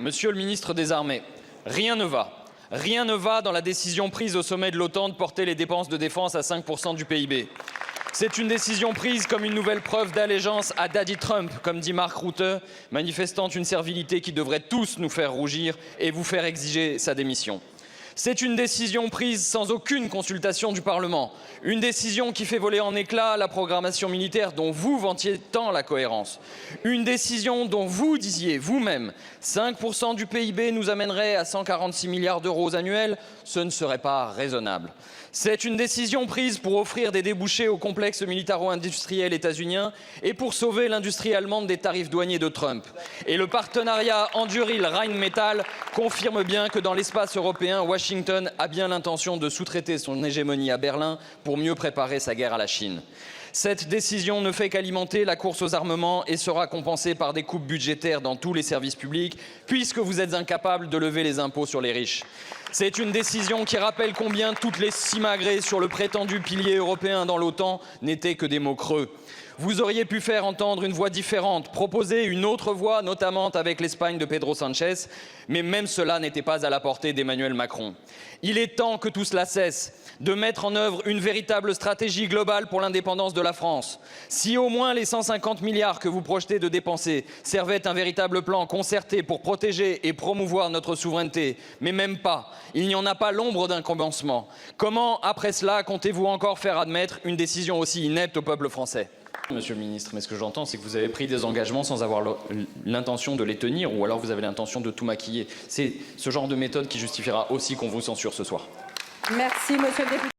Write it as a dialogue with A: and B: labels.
A: Monsieur le ministre des Armées, rien ne va. Rien ne va dans la décision prise au sommet de l'OTAN de porter les dépenses de défense à 5% du PIB. C'est une décision prise comme une nouvelle preuve d'allégeance à Daddy Trump, comme dit Mark Rutte, manifestant une servilité qui devrait tous nous faire rougir et vous faire exiger sa démission. C'est une décision prise sans aucune consultation du Parlement, une décision qui fait voler en éclats la programmation militaire dont vous vantiez tant la cohérence, une décision dont vous disiez vous-même 5% du PIB nous amènerait à 146 milliards d'euros annuels, ce ne serait pas raisonnable. C'est une décision prise pour offrir des débouchés au complexe militaro-industriel états-unien et pour sauver l'industrie allemande des tarifs douaniers de Trump. Et le partenariat Anduril-Rheinmetall confirme bien que dans l'espace européen, Washington a bien l'intention de sous-traiter son hégémonie à Berlin pour mieux préparer sa guerre à la Chine. Cette décision ne fait qu'alimenter la course aux armements et sera compensée par des coupes budgétaires dans tous les services publics, puisque vous êtes incapables de lever les impôts sur les riches. C'est une décision qui rappelle combien toutes les simagrées sur le prétendu pilier européen dans l'OTAN n'étaient que des mots creux. Vous auriez pu faire entendre une voix différente, proposer une autre voie, notamment avec l'Espagne de Pedro Sánchez, mais même cela n'était pas à la portée d'Emmanuel Macron. Il est temps que tout cela cesse, de mettre en œuvre une véritable stratégie globale pour l'indépendance de la France. Si au moins les 150 milliards que vous projetez de dépenser servaient un véritable plan concerté pour protéger et promouvoir notre souveraineté, mais même pas, il n'y en a pas l'ombre d'un commencement. Comment, après cela, comptez-vous encore faire admettre une décision aussi inepte au peuple français ? Monsieur le ministre, mais ce que j'entends, c'est que vous avez pris des engagements sans avoir l'intention de les tenir, ou alors vous avez l'intention de tout maquiller. C'est ce genre de méthode qui justifiera aussi qu'on vous censure ce soir.
B: Merci, monsieur le député.